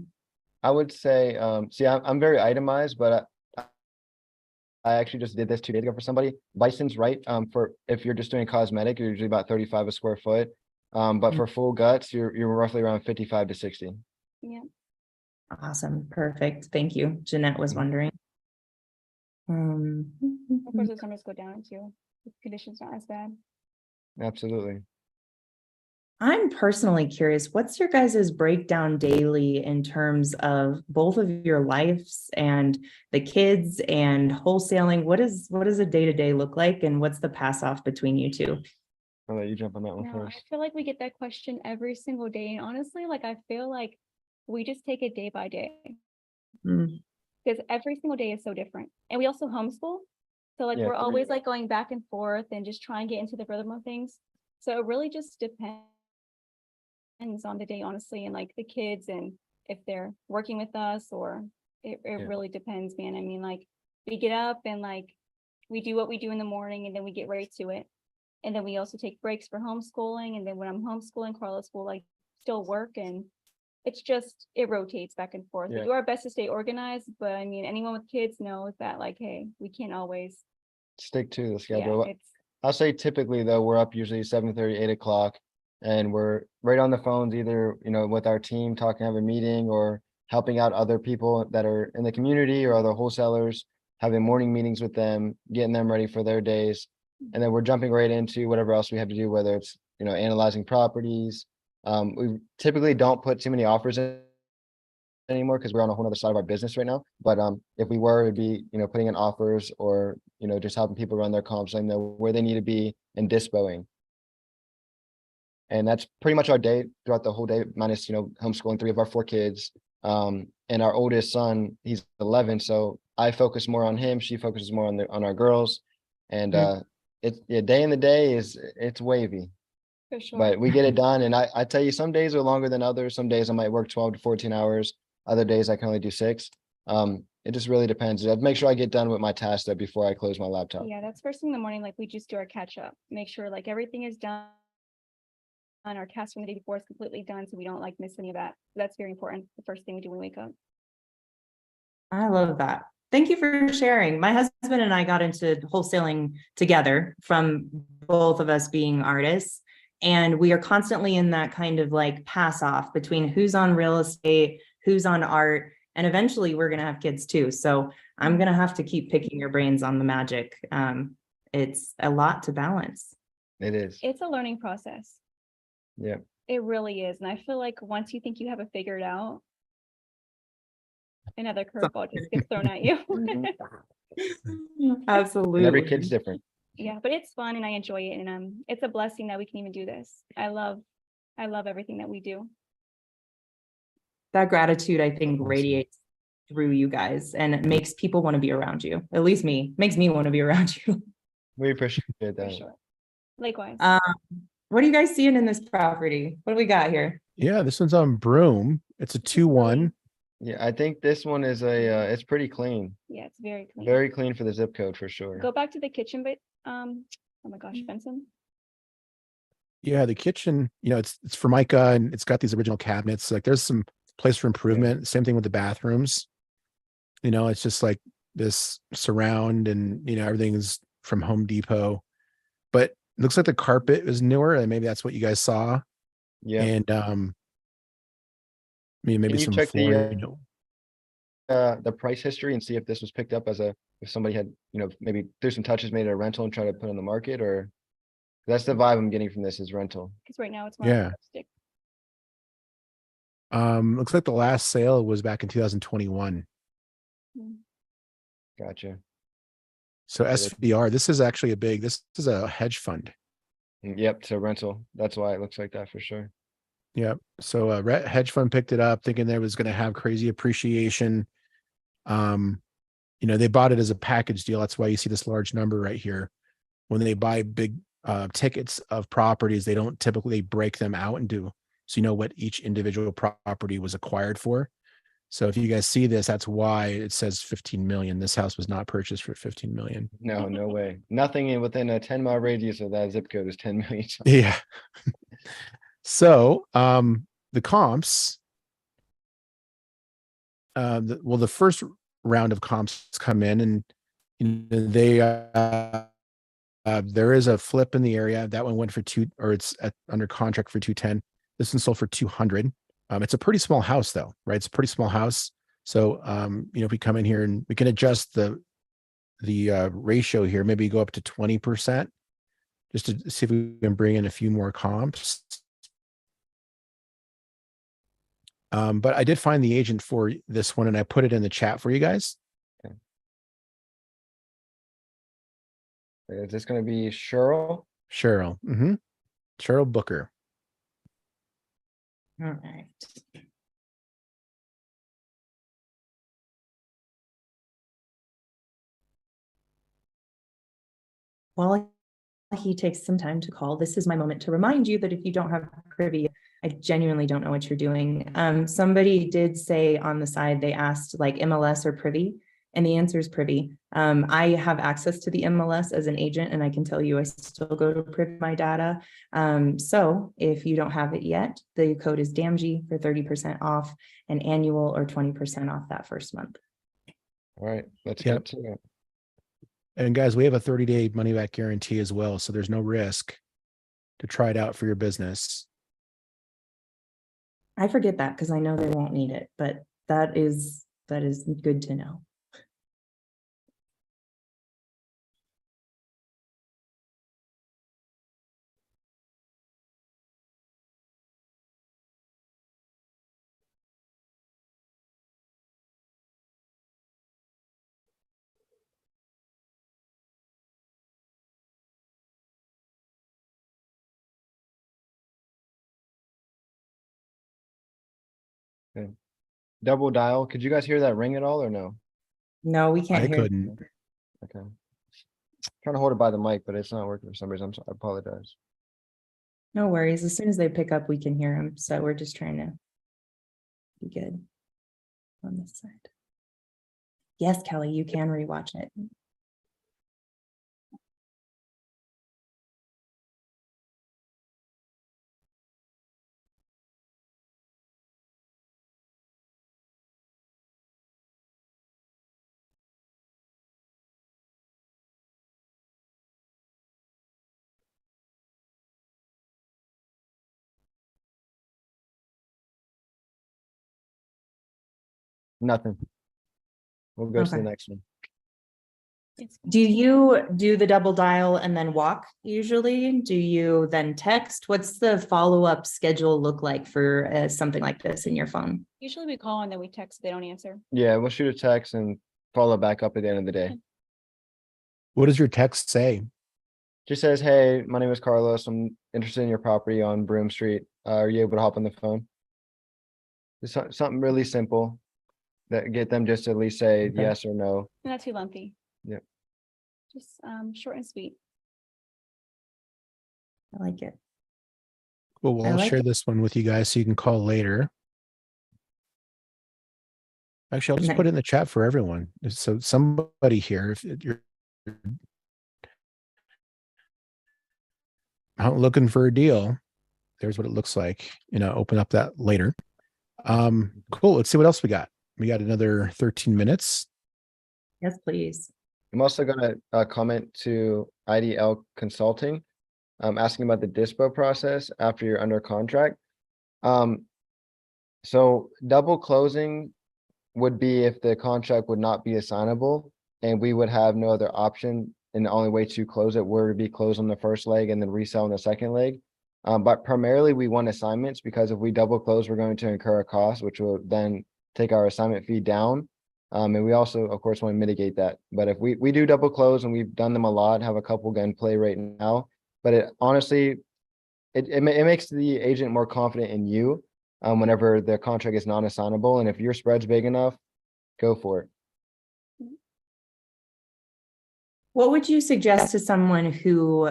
I would say, see, I'm very itemized, but I actually just did this 2 days ago for somebody. Bison's right. For if you're just doing cosmetic, you're usually about 35 a square foot. But for full guts, you're roughly around 55 to 60. Yeah. Awesome. Perfect. Thank you. Jeanette was wondering. Of course, those numbers go down too. The condition's not as bad. Absolutely. I'm personally curious, what's your guys' breakdown daily in terms of both of your lives and the kids and wholesaling? What does a day-to-day look like, and what's the pass off between you two? I'll let you jump on that one No, first. I feel like we get that question every single day. And honestly, like I feel like we just take it day by day. Because every single day is so different. And we also homeschool. So like Yeah, we're always like going back and forth and just trying to get into the rhythm of things. So it really just depends on the day, honestly, and like the kids and if they're working with us, or it really depends, man. I mean, like we get up and like we do what we do in the morning and then we get right to it. And then we also take breaks for homeschooling. And then when I'm homeschooling, Carlos will like still work, and it's just, it rotates back and forth. We do our best to stay organized, but I mean, anyone with kids knows that like, hey, we can't always stick to the Yeah, schedule. it's, I'll say typically though, we're up usually 7:30, 8 o'clock. And we're right on the phones, either, with our team talking, have a meeting, or helping out other people that are in the community or other wholesalers, having morning meetings with them, getting them ready for their days. And then we're jumping right into whatever else we have to do, whether it's, analyzing properties. We typically don't put too many offers in anymore because we're on a whole other side of our business right now. But if we were, it'd be, putting in offers or, just helping people run their comps, letting them know where they need to be and dispoing. And that's pretty much our day throughout the whole day, minus, homeschooling 3 of our 4 kids. And our oldest son, he's 11. So I focus more on him. She focuses more on our girls. And it's day in the day it's wavy, for sure. but we get it done. And I tell you, some days are longer than others. Some days I might work 12 to 14 hours. Other days I can only do 6. It just really depends. I'd make sure I get done with my task though before I close my laptop. Yeah, that's first thing in the morning. Like we just do our catch up, make sure like everything is done. On our cast from the day before is completely done, so we don't like miss any of that. That's very important. The first thing we do when we wake up. I love that. Thank you for sharing. My husband and I got into wholesaling together from both of us being artists. And we are constantly in that kind of like pass off between who's on real estate, who's on art, and eventually we're going to have kids too. So I'm going to have to keep picking your brains on the magic. It's a lot to balance. It is. It's a learning process. Yeah. It really is. And I feel like once you think you have it figured out, another curveball just gets thrown at you. Absolutely. And every kid's different. Yeah, but it's fun and I enjoy it. And it's a blessing that we can even do this. I love everything that we do. That gratitude, I think, Awesome. radiates through you guys and it makes people want to be around you. At least makes me want to be around you. We appreciate For that. sure. Likewise. What are you guys seeing in this property? What do we got here? Yeah, this one's on Broome. It's a 2-1. Yeah, I think this one is it's pretty clean. Yeah, it's very clean. Very clean for the zip code for sure. Go back to the kitchen, but oh my gosh, Benson. Yeah, the kitchen, it's Formica and it's got these original cabinets. Like there's some place for improvement. Same thing with the bathrooms. It's just like this surround and everything is from Home Depot. But it looks like the carpet is newer, and maybe that's what you guys saw. Yeah. And maybe Can you some check flooring. the price history and see if this was picked up if somebody had, maybe threw some touches, made it a rental and try to put on the market, or that's the vibe I'm getting from this is rental. Because right now it's more Yeah. stick. Looks like the last sale was back in 2021. Gotcha. So SVR, this is actually this is a hedge fund. Yep. So rental. That's why it looks like that for sure. Yep. So hedge fund picked it up thinking there was going to have crazy appreciation. They bought it as a package deal. That's why you see this large number right here. When they buy big tickets of properties, they don't typically break them out into, so you know what each individual property was acquired for. So if you guys see this, that's why it says 15 million. This house was not purchased for 15 million. No, no way. Nothing within a 10-mile radius of that zip code is 10 million. Yeah. So the comps, the first round of comps come in and they there is a flip in the area. That one went for it's under contract for 210. This one sold for 200. It's a pretty small house though, right? It's a pretty small house. So, if we come in here and we can adjust the ratio here, maybe go up to 20% just to see if we can bring in a few more comps. But I did find the agent for this one and I put it in the chat for you guys. Okay. Is this going to be Cheryl? Cheryl. Mm-hmm. Cheryl Booker. All right. While he takes some time to call, this is my moment to remind you that if you don't have Privy, I genuinely don't know what you're doing. Somebody did say on the side, they asked like MLS or Privy, and the answer is Privy. I have access to the MLS as an agent, and I can tell you I still go to Privy my data. So if you don't have it yet, the code is DAMG for 30% off an annual or 20% off that first month. All right, let's Yep. get to it. And guys, we have a 30-day money back guarantee as well. So there's no risk to try it out for your business. I forget that because I know they won't need it, but that is good to know. Double dial. Could you guys hear that ring at all or no? No, we can't I hear. couldn't. Okay. Trying to hold it by the mic, but it's not working for some reason. I apologize. No worries. As soon as they pick up, we can hear them. So we're just trying to be good on this side. Yes, Kelly, you can rewatch it. Nothing. We'll go to the Okay. next one. It's Do you do the double dial and then walk usually? Do you then text? What's the follow-up schedule look like for something like this in your phone? usually we call and then we text if they don't answer. Yeah, we'll shoot a text and follow back up at the end of the day. What does your text say? Just says, hey, my name is Carlos. I'm interested in your property on Broome Street. Are you able to hop on the phone? It's something really simple that get them just to at least say Okay. yes or no. Not too lengthy. Yeah. Just short and sweet. I like it. Well, I I'll like share it. this one with you guys so you can call later. Actually, I'll just put it in the chat for everyone. So somebody here, if you're out looking for a deal, there's what it looks like. Open up that later. Cool. Let's see what else we got. We got another 13 minutes. Yes, please. I'm also gonna comment to IDL Consulting, asking about the dispo process after you're under contract. So double closing would be if the contract would not be assignable and we would have no other option. And the only way to close it were to be closed on the first leg and then resell on the second leg. But primarily we want assignments because if we double close, we're going to incur a cost, which will then take our assignment fee down. And we also, of course, want to mitigate that. But if we do double close, and we've done them a lot, have a couple in play right now, but it honestly, it makes the agent more confident in you whenever the contract is non-assignable. And if your spread's big enough, go for it. What would you suggest to someone who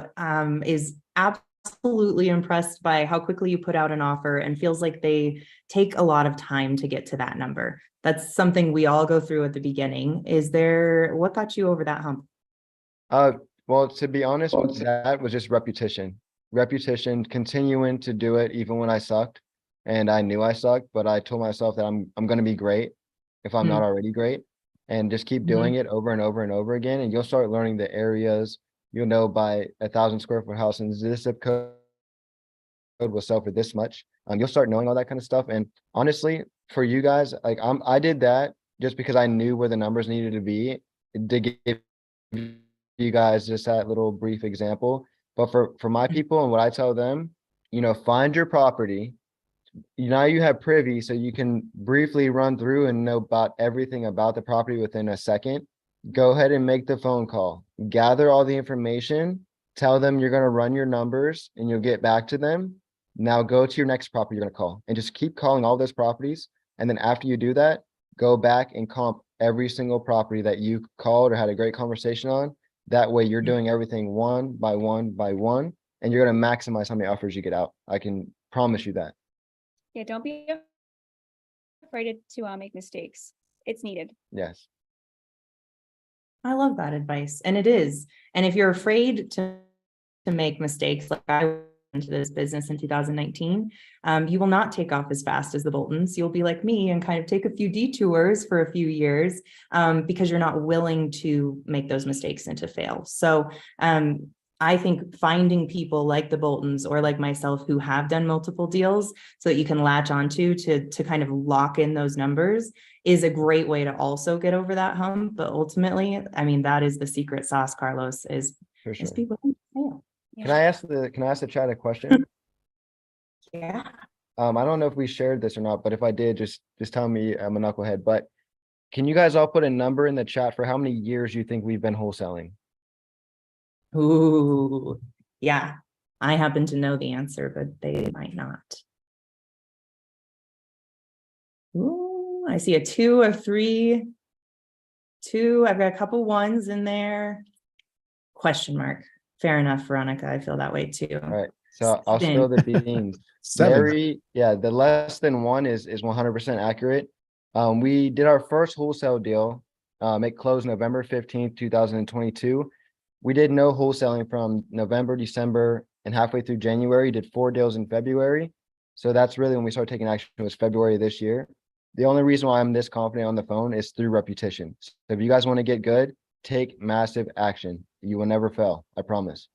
is absolutely impressed by how quickly you put out an offer and feels like they take a lot of time to get to that number? That's something we all go through at the beginning. What got you over that hump? Well, to be honest with that was just reputation, continuing to do it even when I sucked and I knew I sucked, but I told myself that I'm going to be great if I'm not already great, and just keep doing it over and over and over again. And you'll start learning the areas. You'll know by 1,000 square foot house in this zip code will sell for this much. You'll start knowing all that kind of stuff. And honestly, for you guys, like I did that just because I knew where the numbers needed to be to give you guys just that little brief example. But for my people and what I tell them, find your property. Now you have Privy, so you can briefly run through and know about everything about the property within a second. Go ahead and make the phone call. Gather all the information. Tell them you're going to run your numbers and you'll get back to them. Now go to your next property you're going to call and just keep calling all those properties. And then after you do that, go back and comp every single property that you called or had a great conversation on. That way you're doing everything one by one by one, and you're going to maximize how many offers you get out. I can promise you that. Yeah, don't be afraid to make mistakes. It's needed. Yes. I love that advice. And it is. And if you're afraid to make mistakes, like I into this business in 2019, you will not take off as fast as the Boltons. You'll be like me and kind of take a few detours for a few years because you're not willing to make those mistakes and to fail. So I think finding people like the Boltons or like myself who have done multiple deals so that you can latch onto to kind of lock in those numbers is a great way to also get over that hump. But ultimately, I mean, that is the secret sauce, Carlos, is For sure. be willing to fail. Can I ask the chat a question? Yeah. I don't know if we shared this or not, but if I did, just tell me I'm a knucklehead. But can you guys all put a number in the chat for how many years you think we've been wholesaling? Ooh, yeah. I happen to know the answer, but they might not. Ooh, I see a 2, a 3, 2. I've got a couple ones in there. Question mark. Fair enough, Veronica. I feel that way too. All right. So I'll 7. spill the beans. 7. The less than 1 is 100% accurate. We did our first wholesale deal. It closed November 15th, 2022. We did no wholesaling from November, December, and halfway through January. Did 4 deals in February. So that's really when we started taking action. It was February this year. The only reason why I'm this confident on the phone is through repetition. So if you guys want to get good, take massive action. You will never fail. I promise.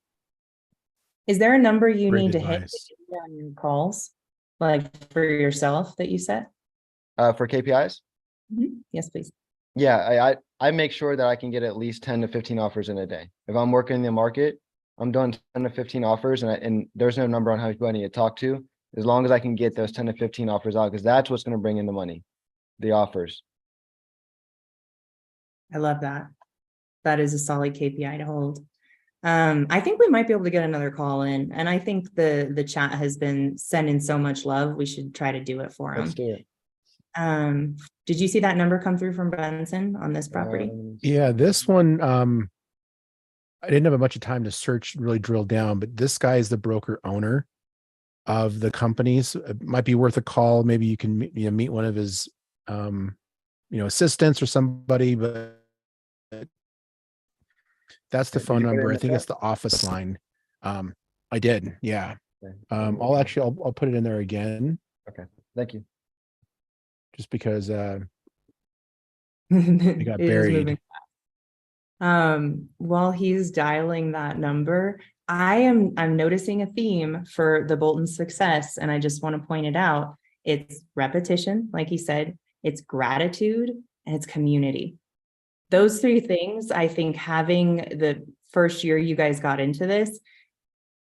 Is there a number you Great need to hit advice. on your calls, like for yourself that you set? For KPIs? Yes, please. Yeah, I make sure that I can get at least 10 to 15 offers in a day. If I'm working in the market, I'm doing 10 to 15 offers and there's no number on how many I need to talk to, as long as I can get those 10 to 15 offers out, because that's what's going to bring in the money, the offers. I love that. That is a solid KPI to hold. I think we might be able to get another call in, and I think the chat has been sending so much love. We should try to do it for Let's them. do it. Did you see that number come through from Benson on this property? Yeah, this one, I didn't have a bunch of time to search, really drill down, but this guy is the broker owner of the companies. It might be worth a call. Maybe you can meet one of his assistants or somebody, but that's the Did phone you put it in number. I the think chat? it's the office line. I did. Yeah. Okay. I'll put it in there again. Okay. Thank you. Just because it got It is buried. moving. While he's dialing that number, I'm noticing a theme for the Bolton success, and I just want to point it out. It's repetition, like he said, it's gratitude, and it's community. Those 3 things, I think, having the first year you guys got into this,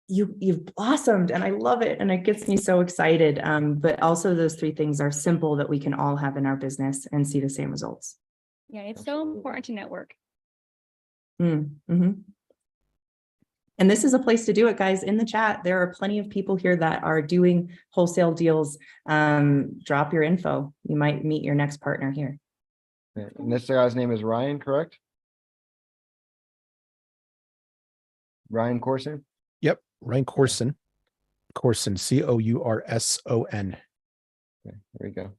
you've blossomed, and I love it, and it gets me so excited. But also those 3 things are simple that we can all have in our business and see the same results. Yeah, it's so important to network. Mm-hmm. And this is a place to do it, guys. In the chat, there are plenty of people here that are doing wholesale deals. Drop your info. You might meet your next partner here. And this guy's name is Ryan, correct? Ryan Corson? Yep. Ryan Corson. Corson, Courson. Okay, there we go.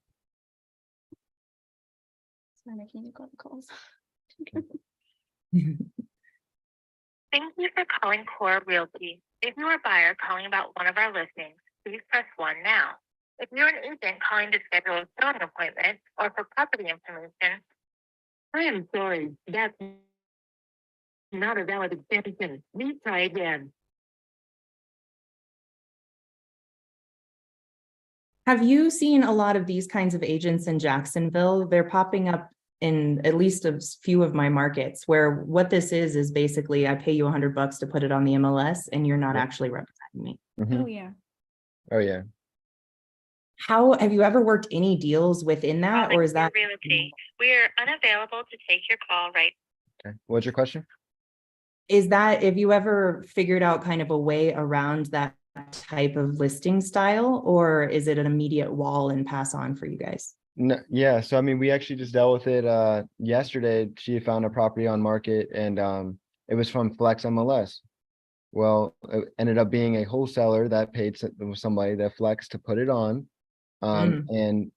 Sorry, making you got the calls. Thank you for calling Core Realty. If you are a buyer calling about one of our listings, please press 1 now. If you're an agent calling to schedule a showing appointment or for property information, I am sorry, that's not a valid extension. Please try again. Have you seen a lot of these kinds of agents in Jacksonville? They're popping up in at least a few of my markets, where what this is basically I pay you $100 to put it on the MLS and you're not Yep. actually representing me. Mhm. Oh, yeah. Oh yeah. How have you ever worked any deals within that, or is that? Realty? We are unavailable to take your call right. Okay. What's your question? Is that, have you ever figured out kind of a way around that type of listing style, or is it an immediate wall and pass on for you guys? No, yeah. So I mean, we actually just dealt with it yesterday. She found a property on market and it was from Flex MLS. Well, it ended up being a wholesaler that paid somebody that Flex to put it on. And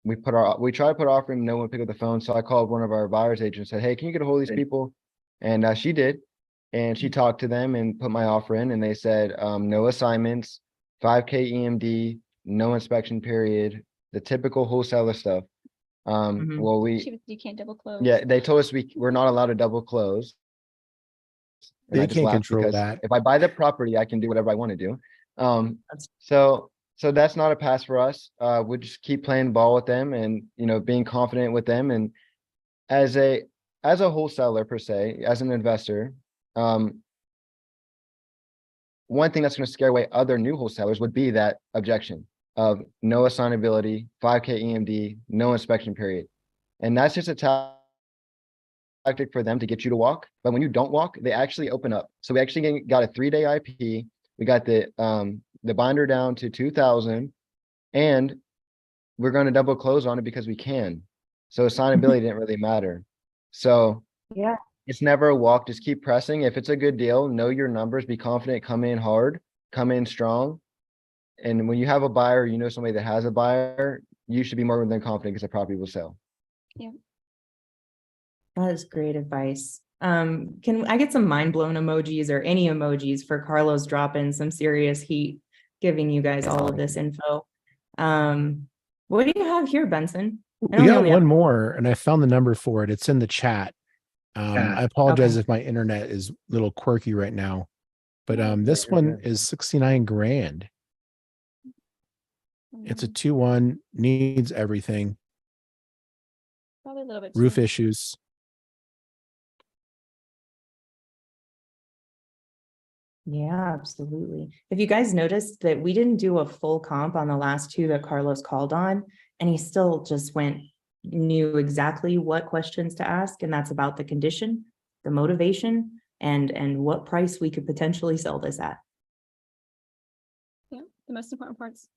we tried to put offering, no one picked up the phone. So I called one of our buyer's agents, said, hey, can you get a hold of these people? And she did. And she talked to them and put my offer in, and they said, no assignments, 5K EMD, no inspection period, the typical wholesaler stuff. Mhm. Well, You can't double close. yeah, they told us we're not allowed to double close. And They I just can't laughed control because that. if I buy the property, I can do whatever I want to do. That's- So that's not a pass for us. We'll just keep playing ball with them and, being confident with them. And as a wholesaler per se, as an investor, one thing that's going to scare away other new wholesalers would be that objection of no assignability, 5K EMD, no inspection period. And that's just a tactic for them to get you to walk. But when you don't walk, they actually open up. So we actually got a 3-day IP. We got the binder down to 2,000, and we're going to double close on it because we can. So assignability didn't really matter. So Yeah. it's never a walk. Just keep pressing. If it's a good deal, know your numbers, be confident, come in hard, come in strong. And when you have a buyer, somebody that has a buyer, you should be more than confident because the property will sell. That is great advice. Can I get some mind blown emojis or any emojis for Carlos dropping some serious heat, giving you guys all of this info? What do you have here, Benson? I know We we got only one have- more, and I found the number for it. It's in the chat. I apologize Okay. if my internet is a little quirky right now, but this you're one good. is 69 grand. It's a 2-1, needs everything, Probably a little bit. roof too. issues. Yeah, absolutely. If you guys noticed that we didn't do a full comp on the last two that Carlos called on, and he still just knew exactly what questions to ask, and that's about the condition, the motivation, and what price we could potentially sell this at. Yeah, the most important parts.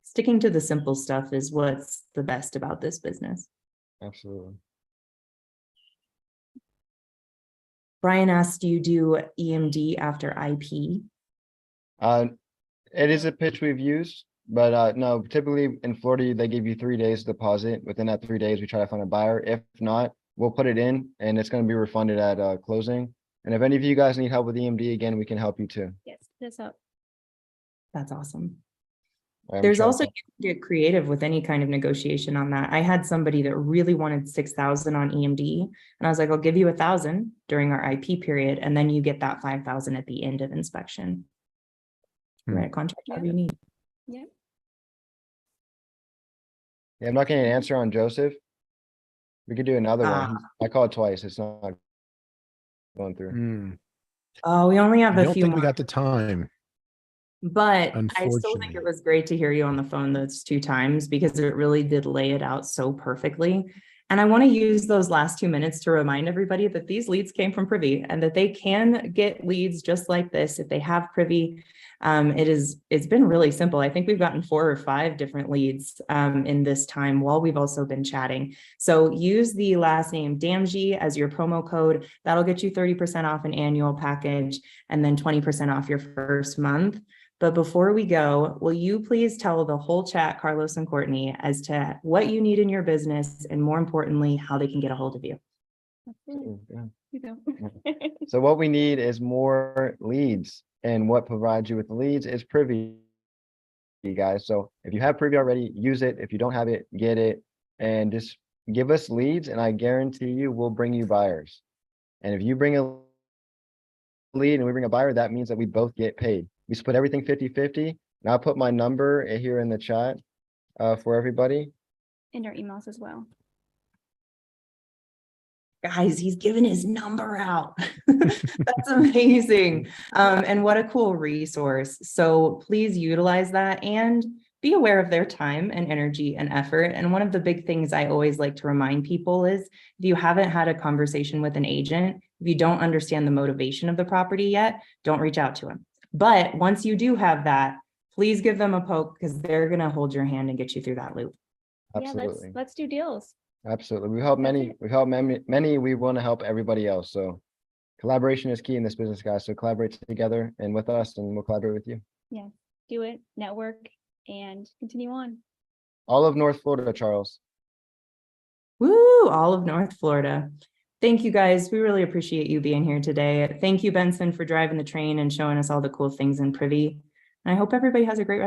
Sticking to the simple stuff is what's the best about this business. Absolutely. Brian asked, do you do EMD after IP? It is a pitch we've used, but no, typically in Florida, they give you 3 days deposit. Within that 3 days, we try to find a buyer. If not, we'll put it in and it's going to be refunded at closing. And if any of you guys need help with EMD, again, we can help you too. Yes, this up. That's awesome. I'm There's trying also, to- you can get creative with any kind of negotiation on that. I had somebody that really wanted 6,000 on EMD, and I was like, I'll give you 1,000 during our IP period, and then you get that 5,000 at the end of inspection. Write a contract however you need. Yeah. Yeah, I'm not getting an answer on Joseph. We could do another one. Ah. I called twice. It's not going through. Oh, we only have I a don't few think we more, got the time. but I still think Unfortunately. it was great to hear you on the phone those 2 times because it really did lay it out so perfectly. And I want to use those last 2 minutes to remind everybody that these leads came from Privy and that they can get leads just like this if they have Privy. It's been really simple. I think we've gotten 4 or 5 different leads in this time while we've also been chatting. So use the last name Damji as your promo code. That'll get you 30% off an annual package and then 20% off your first month. But before we go, will you please tell the whole chat, Carlos and Courtney, as to what you need in your business and more importantly, how they can get a hold of you? Yeah. You go. So what we need is more leads, and what provides you with the leads is Privy, you guys. So if you have Privy already, use it. If you don't have it, get it, and just give us leads, and I guarantee you we'll bring you buyers. And if you bring a lead and we bring a buyer, that means that we both get paid. We split everything 50-50. And I'll put my number here in the chat for everybody. And our emails as well. Guys, he's given his number out. That's amazing. And what a cool resource. So please utilize that and be aware of their time and energy and effort. And one of the big things I always like to remind people is if you haven't had a conversation with an agent, if you don't understand the motivation of the property yet, don't reach out to them. But once you do have that, please give them a poke because they're going to hold your hand and get you through that loop. Absolutely. Yeah, let's do deals. Absolutely. We've helped That's many, it. many, we want to help everybody else. So collaboration is key in this business, guys. So collaborate together and with us, and we'll collaborate with you. Yeah, do it, network, and continue on. All of North Florida, Charles. Woo, all of North Florida. Thank you guys. We really appreciate you being here today. Thank you, Benson, for driving the train and showing us all the cool things in Privy. And I hope everybody has a great rest